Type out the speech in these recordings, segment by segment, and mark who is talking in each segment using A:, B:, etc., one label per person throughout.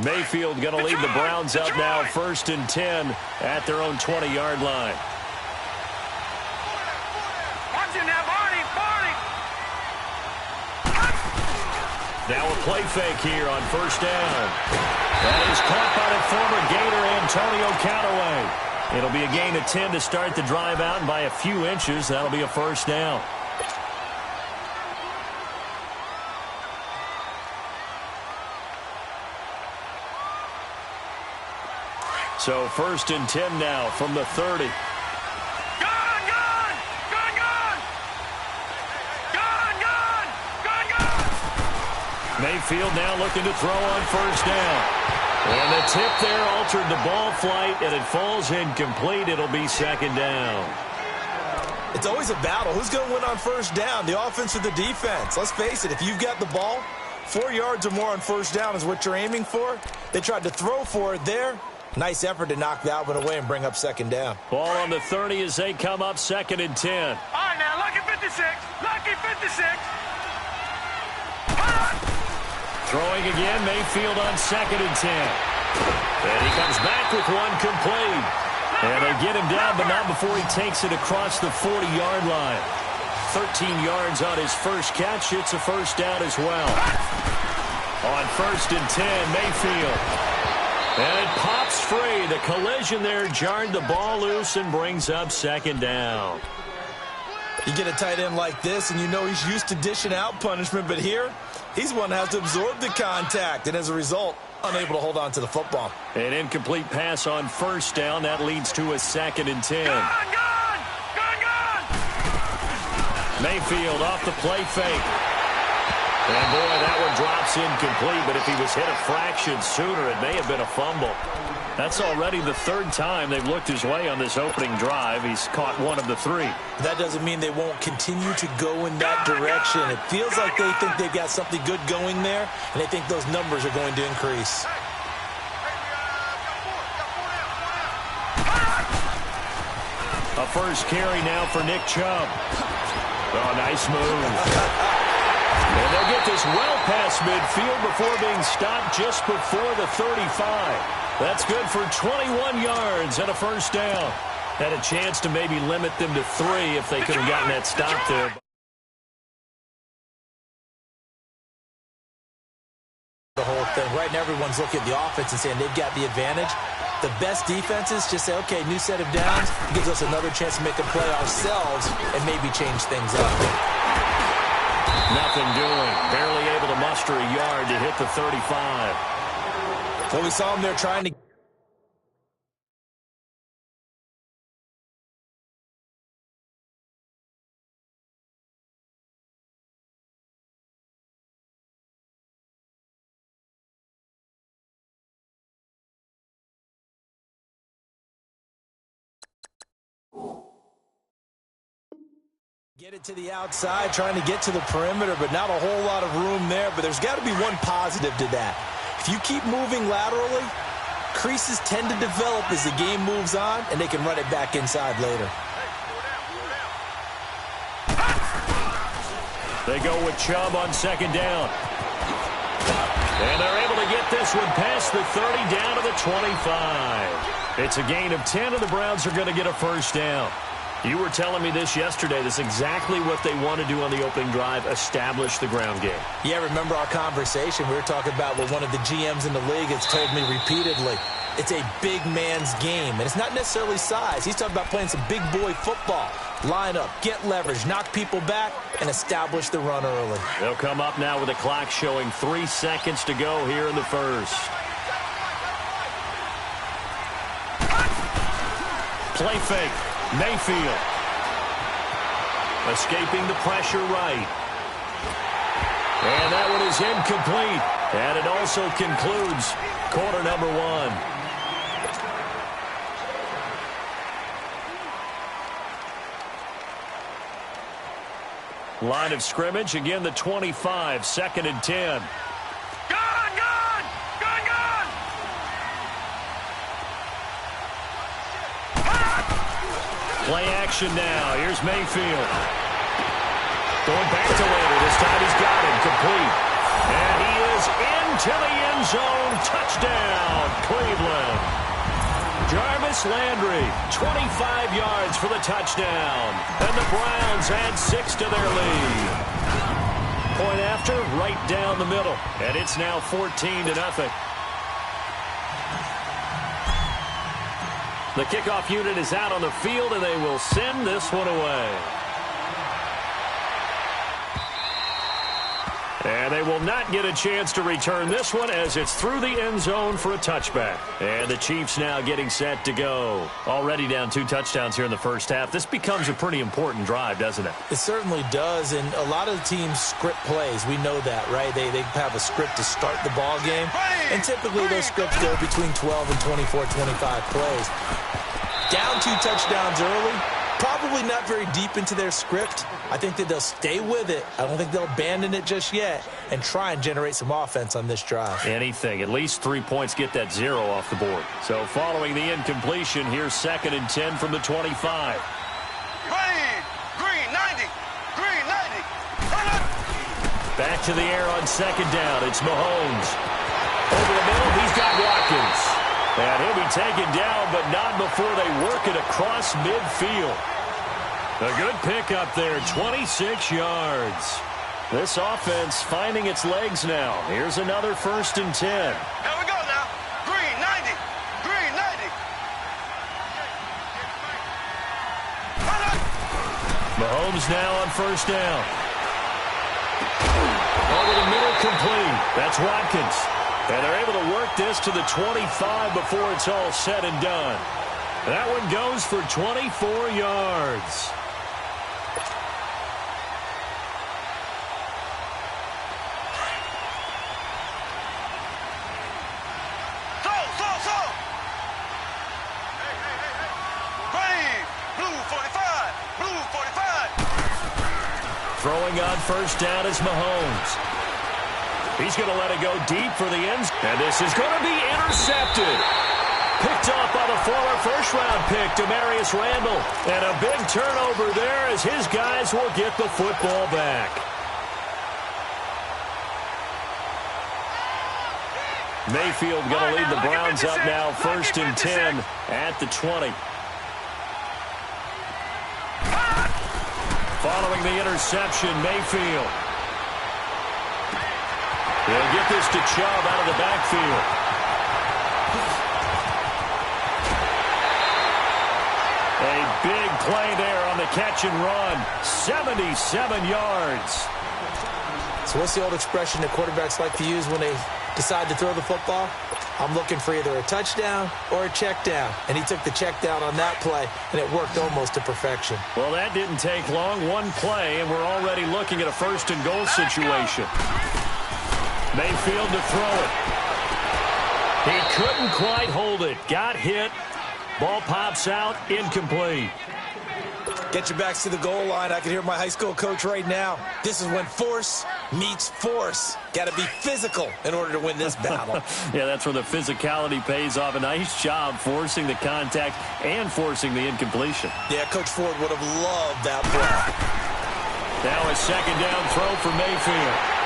A: Mayfield going to lead the Browns up now, 1st and 10 at their own 20-yard line. Now a play fake here on 1st down. That is caught by the former Gator Antonio Callaway. It'll be a gain of 10 to start the drive out, and by a few inches, that'll be a 1st down. So 1st and 10 now from the 30. Mayfield now looking to throw on 1st down. And the tip there altered the ball flight, and it falls incomplete. It'll be 2nd down.
B: It's always a battle. Who's going to win on 1st down, the offense or the defense? Let's face it, if you've got the ball, 4 yards or more on 1st down is what you're aiming for. They tried to throw for it there. Nice effort to knock that one away and bring up 2nd down.
A: Ball on the 30 as they come up 2nd and 10.
C: All right, now, lucky 56. Lucky 56.
A: Throwing again, Mayfield on 2nd and 10. And he comes back with one complete. And they get him down, but not before he takes it across the 40-yard line. 13 yards on his first catch. It's a 1st down as well. On 1st and 10, Mayfield. And it pops free. The collision there jarred the ball loose and brings up 2nd down.
B: You get a tight end like this, and you know he's used to dishing out punishment, but here, he's one that has to absorb the contact, and as a result, unable to hold on to the football.
A: An incomplete pass on 1st down. That leads to a 2nd and 10.
C: Gone!
A: Mayfield off the play fake. And, boy, that one drops incomplete, but if he was hit a fraction sooner, it may have been a fumble. That's already the 3rd time they've looked his way on this opening drive. He's caught one of the 3.
B: That doesn't mean they won't continue to go in that direction. It feels like they think they've got something good going there, and they think those numbers are going to increase.
A: A first carry now for Nick Chubb. Oh, nice move. And they'll get this well past midfield before being stopped just before the 35. That's good for 21 yards and a 1st down. Had a chance to maybe limit them to 3 if they could have gotten that stop there.
B: The whole thing. Right now, everyone's looking at the offense and saying they've got the advantage. The best defenses just say, okay, new set of downs. It gives us another chance to make a play ourselves and maybe change things up.
A: Nothing doing. Barely able to muster a yard to hit the 35.
B: Well, we saw him there trying to... Get it to the outside, trying to get to the perimeter, but not a whole lot of room there. But there's got to be one positive to that. If you keep moving laterally, creases tend to develop as the game moves on, and they can run it back inside later.
A: They go with Chubb on 2nd down. And they're able to get this one past the 30 down to the 25. It's a gain of 10, and the Browns are going to get a 1st down. You were telling me this yesterday. This is exactly what they want to do on the opening drive, establish the ground game.
B: Yeah, remember our conversation. We were talking about what one of the GMs in the league has told me repeatedly. It's a big man's game, and it's not necessarily size. He's talking about playing some big boy football. Line up, get leverage, knock people back, and establish the run early.
A: They'll come up now with a clock showing 3 seconds to go here in the 1st. Play fake. Mayfield. Escaping the pressure right. And that one is incomplete. And it also concludes quarter number 1. Line of scrimmage, again the 25, 2nd and 10. Play action now. Here's Mayfield. Going back to later. This time he's got him complete. And he is into the end zone. Touchdown, Cleveland. Jarvis Landry, 25 yards for the touchdown. And the Browns add 6 to their lead. Point after, right down the middle. And it's now 14-0. The kickoff unit is out on the field, and they will send this one away. And they will not get a chance to return this one as it's through the end zone for a touchback. And the Chiefs now getting set to go. Already down 2 touchdowns here in the first half. This becomes a pretty important drive, doesn't it?
B: It certainly does, and a lot of the teams script plays. We know that, right? They have a script to start the ball game, and typically those scripts go between 12 and 24, 25 plays. Down 2 touchdowns early. Probably not very deep into their script. I think that they'll stay with it. I don't think they'll abandon it just yet and try and generate some offense on this drive.
A: Anything. At least 3 points get that 0 off the board. So following the incompletion, here's 2nd and 10 from the 25.
C: Green 90. Green 90.
A: Back to the air on 2nd down. It's Mahomes. Over the middle, he's got Watkins. And he'll be taken down, but not before they work it across midfield. A good pickup there, 26 yards. This offense finding its legs now. Here's another 1st and 10.
C: Here we go now. Green 90. Green 90.
A: Mahomes now on 1st down. Over the middle, complete. That's Watkins. And they're able to work this to the 25 before it's all said and done. That one goes for 24 yards. Throwing on 1st down is Mahomes. He's going to let it go deep for the end. And this is going to be intercepted. Picked off by the former 1st-round pick, Demarius Randall. And a big turnover there as his guys will get the football back. Mayfield going to lead the Browns up now, 1st and 10 at the 20. Following the interception, Mayfield. He'll get this to Chubb out of the backfield. A big play there on the catch and run. 77 yards.
B: So what's the old expression that quarterbacks like to use when they decide to throw the football? I'm looking for either a touchdown or a check down. And he took the check down on that play, and it worked almost to perfection.
A: Well, that didn't take long. One play, and we're already looking at a 1st and goal situation. Mayfield to throw it. He couldn't quite hold it. Got hit. Ball pops out. Incomplete.
B: Get your backs to the goal line. I can hear my high school coach right now. This is when force meets force. Got to be physical in order to win this battle.
A: Yeah, that's where the physicality pays off. A nice job forcing the contact and forcing the incompletion.
B: Yeah, Coach Ford would have loved that play.
A: Now a 2nd down throw for Mayfield.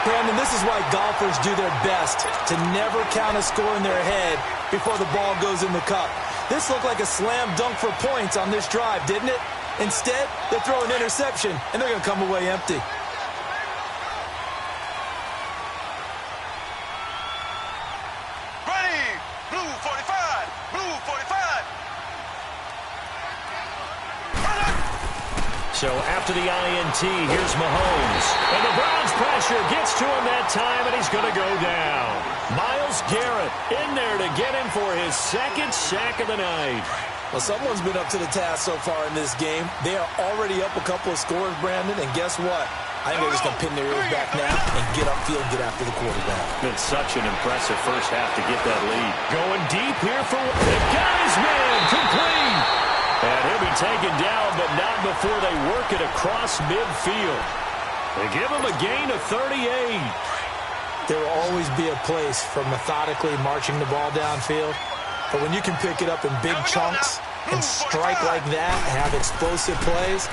B: Brandon, this is why golfers do their best to never count a score in their head before the ball goes in the cup. This looked like a slam dunk for points on this drive, didn't it? Instead, they throw an interception, and they're going to come away empty.
C: Ready, blue 45, blue 45.
A: So after the INT, here's Mahomes. And the Browns pressure gets to him that time, and he's going to go down. Myles Garrett in there to get him for his 2nd sack of the night.
B: Well, someone's been up to the task so far in this game. They are already up a couple of scores, Brandon, and guess what? I think they're just going to pin their ears back now and get upfield, get after the quarterback.
A: Been such an impressive first half to get that lead. Going deep here for the guy's man, complete. And he'll be taken down, but not before they work it across midfield. They give him a gain of 38.
B: There will always be a place for methodically marching the ball downfield. But when you can pick it up in big chunks and strike like that and have explosive plays,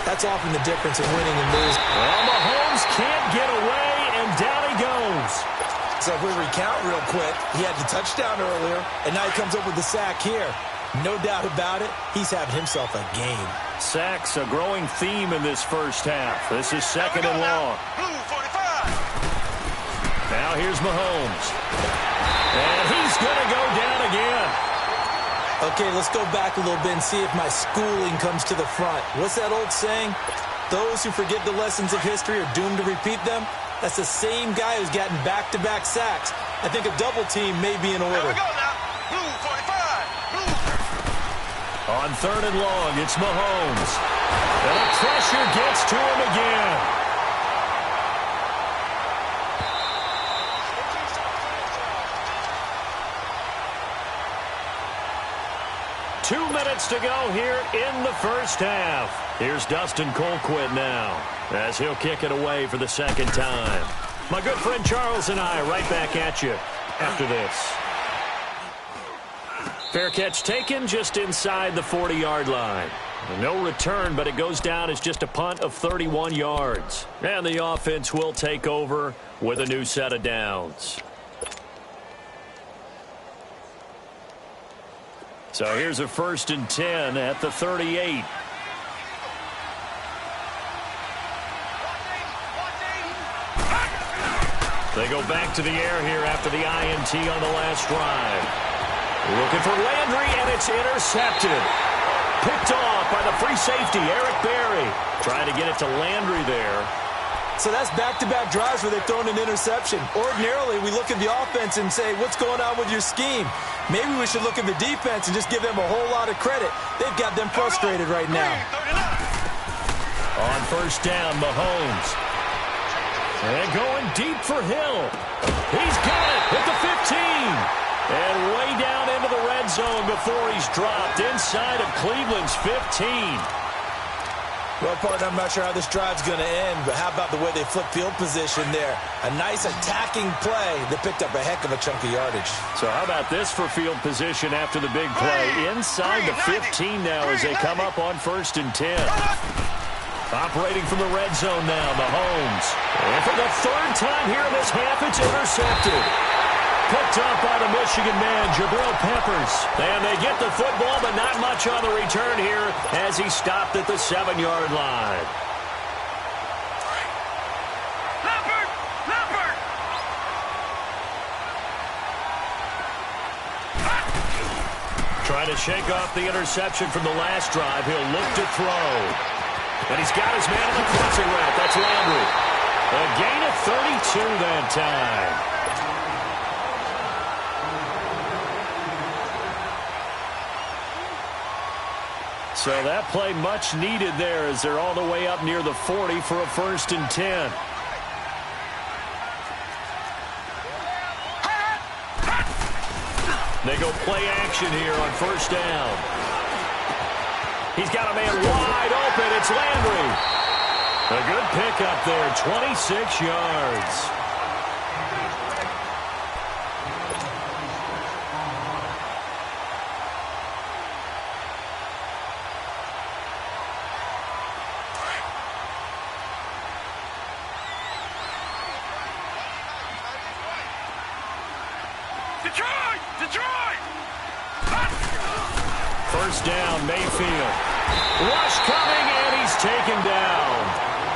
B: that's often the difference in winning and losing.
A: Well, Mahomes just can't get away, and down he goes.
B: So if we recount real quick, he had the touchdown earlier, and now he comes up with the sack here. No doubt about it, he's having himself a game.
A: Sacks a growing theme in this first half. This is second and long.
C: Blue 45.
A: Now here's Mahomes. And he's going to go down again.
B: Okay, let's go back a little bit and see if my schooling comes to the front. What's that old saying? Those who forget the lessons of history are doomed to repeat them. That's the same guy who's gotten back-to-back sacks. I think a double team may be in order.
C: Here we go now. Blue 45. Blue.
A: On third and long, it's Mahomes. And the pressure gets to him again. 2 minutes to go here in the first half. Here's Dustin Colquitt now as he'll kick it away for the second time. My good friend Charles and I right back at you after this. Fair catch taken just inside the 40-yard line. No return, but it goes down as just a punt of 31 yards. And the offense will take over with a new set of downs. So here's a 1st and 10 at the 38. They go back to the air here after the INT on the last drive. Looking for Landry, and it's intercepted. Picked off by the free safety, Eric Berry. Trying to get it to Landry there.
B: So that's back-to-back drives where they've thrown an interception. Ordinarily, we look at the offense and say, what's going on with your scheme? Maybe we should look at the defense and just give them a whole lot of credit. They've got them frustrated right now.
A: On first down, Mahomes. And going deep for Hill. He's got it at the 15. And way down into the red zone before he's dropped inside of Cleveland's 15.
B: Well, partner, I'm not sure how this drive's going to end, but how about the way they flip field position there? A nice attacking play that picked up a heck of a chunk of yardage.
A: So how about this for field position after the big play? Inside the 15 now as they come up on 1st and 10. Operating from the red zone now, Mahomes. And for the 3rd time here in this half, it's intercepted. Picked up by the Michigan man, Jabril Peppers. And they get the football, but not much on the return here as he stopped at the 7-yard line.
C: Leopard!
A: Trying to shake off the interception from the last drive. He'll look to throw. And he's got his man on the crossing route. That's Landry. A gain of 32 that time. So that play much needed there as they're all the way up near the 40 for a 1st and 10. They go play action here on 1st down. He's got a man wide open. It's Landry. A good pickup there, 26 yards.
C: Detroit!
A: 1st down, Mayfield. Rush coming, and he's taken down.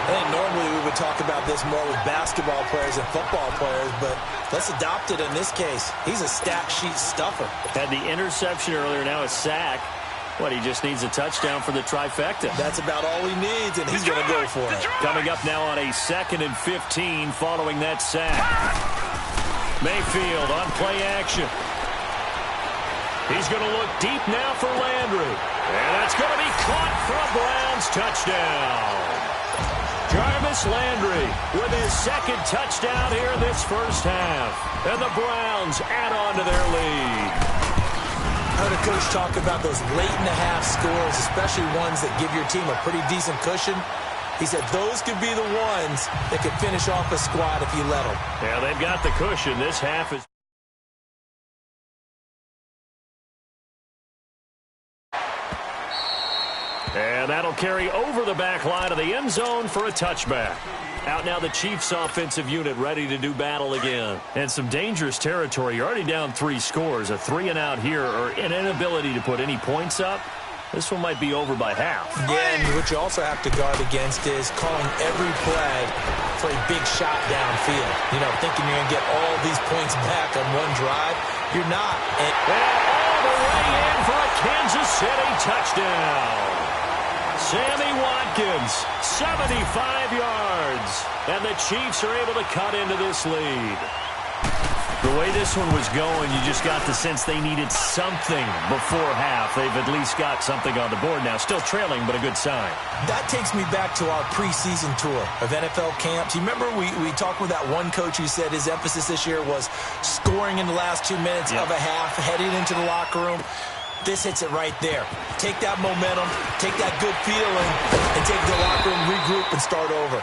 B: I think normally we would talk about this more with basketball players and football players, but let's adopt it in this case. He's a stat sheet stuffer.
A: Had the interception earlier, now a sack. What, he just needs a touchdown for the trifecta.
B: That's about all he needs, and he's going to go for it.
A: Coming up now on a 2nd and 15 following that sack. Mayfield on play action. He's going to look deep now for Landry. And that's going to be caught for a Browns touchdown. Jarvis Landry with his 2nd touchdown here in this first half. And the Browns add on to their lead.
B: I heard a coach talk about those late-in-the-half scores, especially ones that give your team a pretty decent cushion. He said those could be the ones that could finish off a squad if you let them.
A: Yeah, they've got the cushion. This half is... And that'll carry over the back line of the end zone for a touchback. Out now the Chiefs offensive unit ready to do battle again. And some dangerous territory. You're already down 3 scores. A 3-and-out here or an inability to put any points up. This one might be over by half.
B: Yeah, and what you also have to guard against is calling every play for a big shot downfield. You know, thinking you're going to get all these points back on one drive. You're not.
A: And all the way in for a Kansas City touchdown. Sammy Watkins, 75 yards. And the Chiefs are able to cut into this lead. The way this one was going, you just got the sense they needed something before half. They've at least got something on the board now. Still trailing, but a good sign.
B: That takes me back to our preseason tour of NFL camps. You remember we talked with that one coach who said his emphasis this year was scoring in the last 2 minutes of a half, heading into the locker room. This hits it right there. Take that momentum, take that good feeling, and take the locker room, regroup, and start over.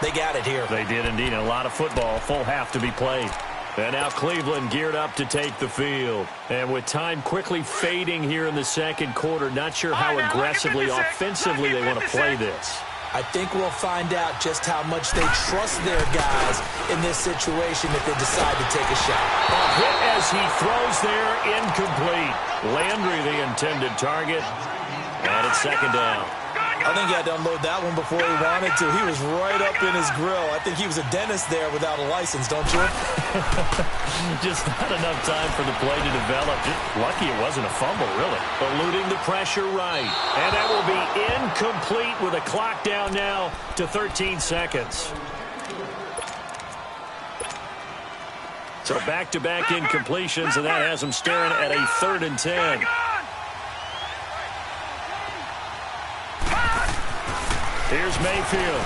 B: They got it here.
A: They did indeed. A lot of football, full half to be played. And now Cleveland geared up to take the field. And with time quickly fading here in the second quarter, not sure how aggressively, offensively they want to play this.
B: I think we'll find out just how much they trust their guys in this situation if they decide to take a shot.
A: A hit as he throws there, incomplete. Landry the intended target. And it's second down.
B: I think he had to unload that one before he wanted to. He was right up in his grill. I think he was a dentist there without a license, don't you?
A: Just not enough time for the play to develop. Just lucky it wasn't a fumble, really. Eluding the pressure right. And that will be incomplete with a clock down now to 13 seconds. So back-to-back incompletions, and that has them staring at a 3rd and 10. Here's Mayfield.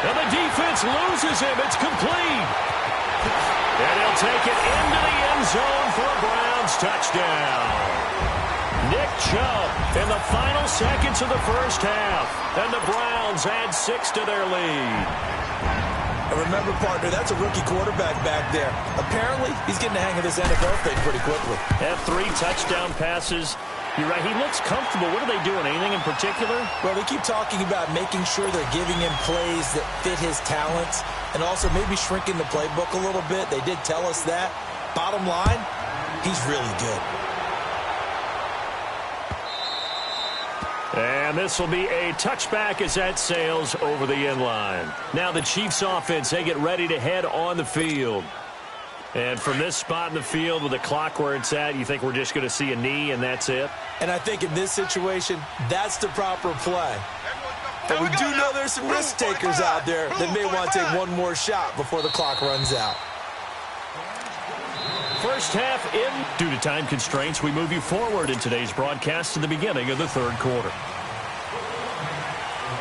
A: And the defense loses him. It's complete. And he'll take it into the end zone for a Browns touchdown. Nick Chubb in the final seconds of the first half. And the Browns add 6 to their lead.
B: And remember, partner, that's a rookie quarterback back there. Apparently, he's getting the hang of this NFL thing pretty quickly.
A: Had 3 touchdown passes. You're right, he looks comfortable. What are they doing? Anything in particular?
B: Well, they keep talking about making sure they're giving him plays that fit his talents and also maybe shrinking the playbook a little bit. They did tell us that. Bottom line, he's really good.
A: And this will be a touchback as that sails over the end line. Now the Chiefs offense, they get ready to head on the field. And from this spot in the field with the clock where it's at, you think we're just going to see a knee and that's it?
B: And I think in this situation, that's the proper play. But we do know there's some risk takers out there that may want to take one more shot before the clock runs out.
A: First half in. Due to time constraints, we move you forward in today's broadcast to the beginning of the 3rd quarter.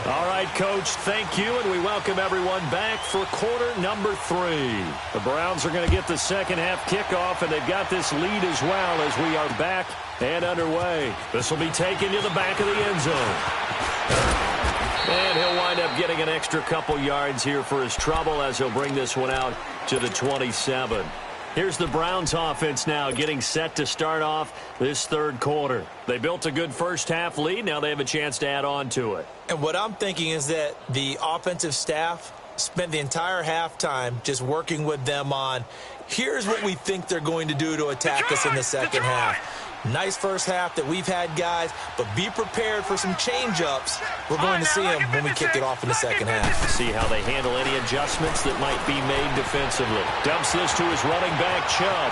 A: All right, Coach, thank you, and we welcome everyone back for quarter number 3. The Browns are going to get the second half kickoff, and they've got this lead as well as we are back and underway. This will be taken to the back of the end zone. And he'll wind up getting an extra couple yards here for his trouble as he'll bring this one out to the 27. Here's the Browns offense now getting set to start off this 3rd quarter. They built a good first half lead. Now they have a chance to add on to it.
B: And what I'm thinking is that the offensive staff spent the entire halftime just working with them on, here's what we think they're going to do to attack us in the second half. Nice first half that we've had, guys, but be prepared for some change-ups. We're going to see them when we kick it off in the second half.
A: See how they handle any adjustments that might be made defensively. Dumps this to his running back, Chubb.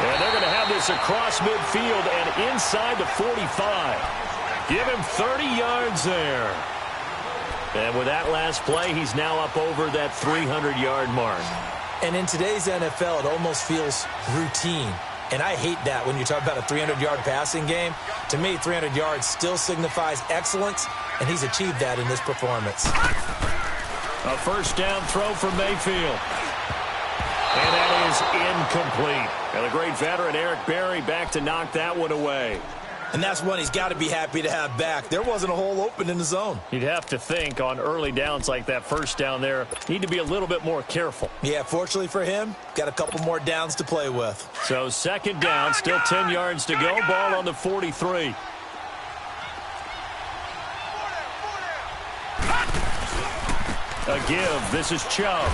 A: And they're going to have this across midfield and inside the 45. Give him 30 yards there. And with that last play, he's now up over that 300-yard mark.
B: And in today's NFL, it almost feels routine. And I hate that when you talk about a 300-yard passing game. To me, 300 yards still signifies excellence, and he's achieved that in this performance.
A: A first down throw from Mayfield. And that is incomplete. And the great veteran Eric Berry back to knock that one away.
B: And that's one he's got to be happy to have back. There wasn't a hole open in the zone.
A: You'd have to think on early downs like that first down there, need to be a little bit more careful.
B: Yeah, fortunately for him, got a couple more downs to play with.
A: So second down, still 10 yards to go. Ball on the 43. A give. This is Chubb.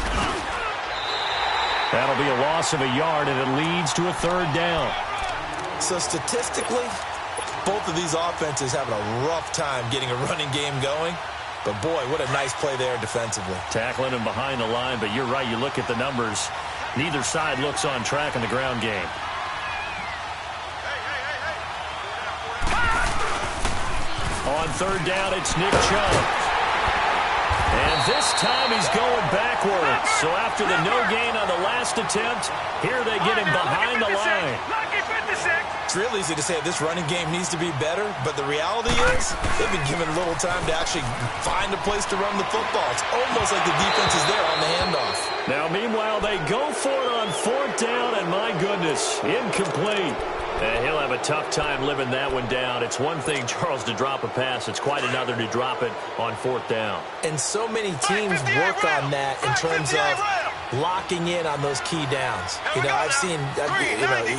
A: That'll be a loss of a yard, and it leads to a third down.
B: So statistically, both of these offenses having a rough time getting a running game going. But, boy, what a nice play there defensively.
A: Tackling him behind the line, but you're right. You look at the numbers. Neither side looks on track in the ground game. On third down, it's Nick Chubb. And this time he's going backwards. So after the no gain on the last attempt, here they get him behind the line.
B: It's real easy to say this running game needs to be better, but the reality is they've been given little time to actually find a place to run the football. It's almost like the defense is there on the handoff.
A: Now, meanwhile, they go for it on fourth down, and my goodness, incomplete. And he'll have a tough time living that one down. It's one thing, Charles, to drop a pass. It's quite another to drop it on fourth down.
B: And so many teams work on that in terms of locking in on those key downs. You know, I've seen,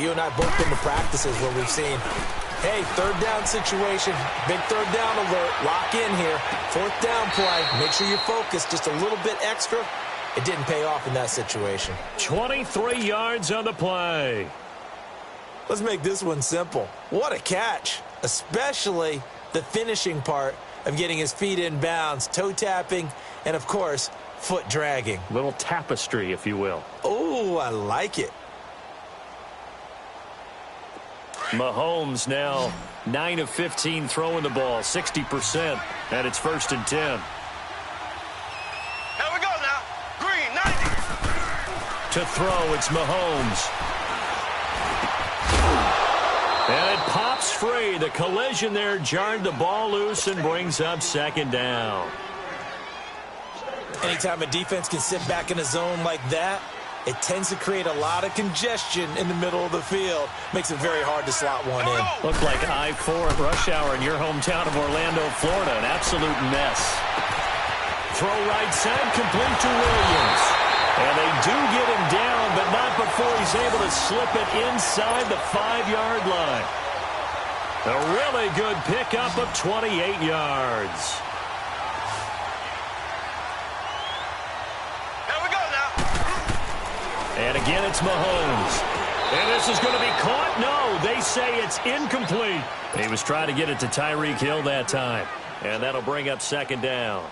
B: you and I both been to practices where we've seen, hey, third down situation, big third down alert, lock in here, fourth down play, make sure you're focused just a little bit extra. It didn't pay off in that situation.
A: 23 yards on the play.
B: Let's make this one simple. What a catch, especially the finishing part of getting his feet in bounds, toe tapping, and, of course, foot dragging.
A: Little tapestry, if you will.
B: Oh, I like it.
A: Mahomes now 9 of 15 throwing the ball, 60%, and it's 1st and 10.
C: Here we go now. Green, 90.
A: To throw, it's Mahomes. And it pops free. The collision there jarred the ball loose and brings up second down.
B: Anytime a defense can sit back in a zone like that, it tends to create a lot of congestion in the middle of the field. Makes it very hard to slot one in.
A: Looked like I-4 at rush hour in your hometown of Orlando, Florida. An absolute mess. Throw right side, complete to Williams. And they do get him down, but not before he's able to slip it inside the 5-yard line. A really good pickup of 28 yards.
C: Here we go now.
A: And again, it's Mahomes. And this is going to be caught? No, they say it's incomplete. He was trying to get it to Tyreek Hill that time. And that'll bring up second down.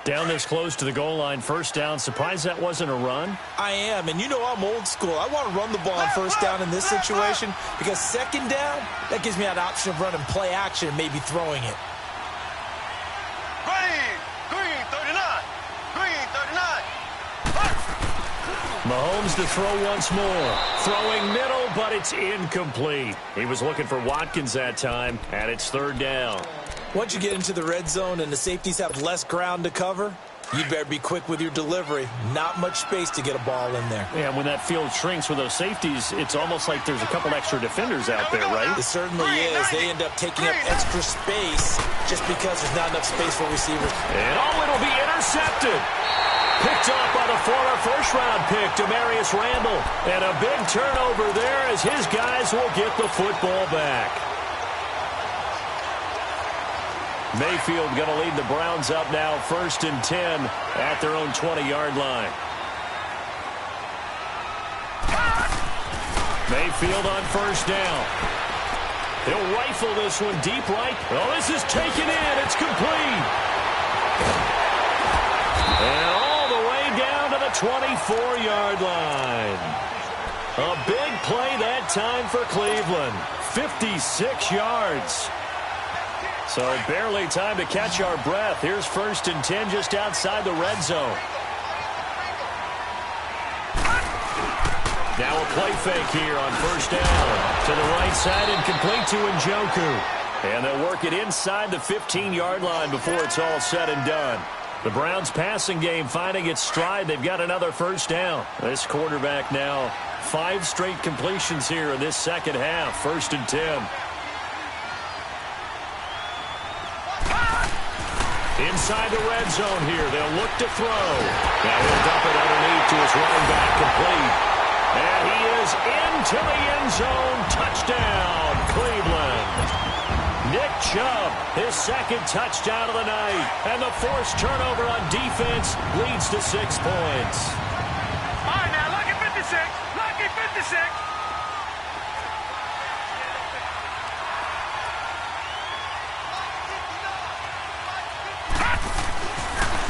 A: Down this close to the goal line, first down. Surprised that wasn't a run?
B: I am, and you know I'm old school. I want to run the ball on first down in this situation because second down, that gives me an option of running play action and maybe throwing it.
C: Green, 39. Green, 39.
A: Mahomes to throw once more. Throwing middle, but it's incomplete. He was looking for Watkins that time, and it's third down.
B: Once you get into the red zone and the safeties have less ground to cover, you better be quick with your delivery. Not much space to get a ball in there.
A: Yeah, when that field shrinks with those safeties, it's almost like there's a couple extra defenders out there, right?
B: It certainly is. They end up taking up extra space just because there's not enough space for receivers.
A: And it'll be intercepted. Picked off by the former first-round pick, Demarius Randall. And a big turnover there as his guys will get the football back. Mayfield going to lead the Browns up now, 1st and 10 at their own 20-yard line. Mayfield on first down. He'll rifle this one deep right. Oh, this is taken in. It's complete. And all the way down to the 24-yard line. A big play that time for Cleveland. 56 yards. So barely time to catch our breath. Here's 1st and 10 just outside the red zone. Now a play fake here on first down. To the right side and complete to Njoku. And they'll work it inside the 15-yard line before it's all said and done. The Browns passing game finding its stride. They've got another first down. This quarterback now 5 straight completions here in this second half. 1st and 10. Inside the red zone here. They'll look to throw. Now he'll dump it underneath to his running back, complete. And he is into the end zone. Touchdown, Cleveland. Nick Chubb, his second touchdown of the night. And the forced turnover on defense leads to 6 points.
C: All right, now, lucky 56. Lucky 56.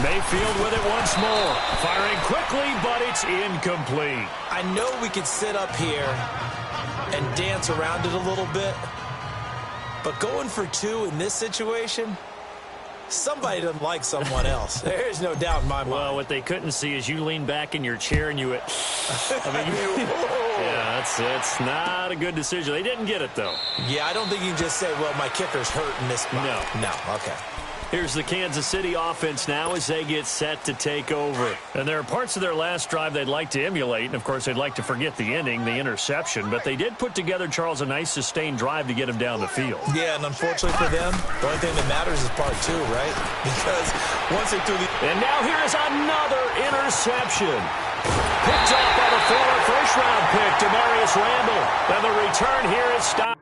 A: Mayfield with it once more. Firing quickly, but it's incomplete.
B: I know we could sit up here and dance around it a little bit, but going for 2 in this situation, somebody doesn't like someone else. There's no doubt in my mind.
A: Well, what they couldn't see is you lean back in your chair and you went, yeah, it's not a good decision. They didn't get it, though.
B: Yeah, I don't think you can just say, well, my kicker's hurt in this spot. No, okay.
A: Here's the Kansas City offense now as they get set to take over. And there are parts of their last drive they'd like to emulate. And, of course, they'd like to forget the ending, the interception. But they did put together, Charles, a nice sustained drive to get him down the field.
B: Yeah, and unfortunately for them, the only thing that matters is part 2, right? Because once they threw the...
A: And now here is another interception. Picked up by the former first-round pick, Demarius Randall. And the return here is stopped.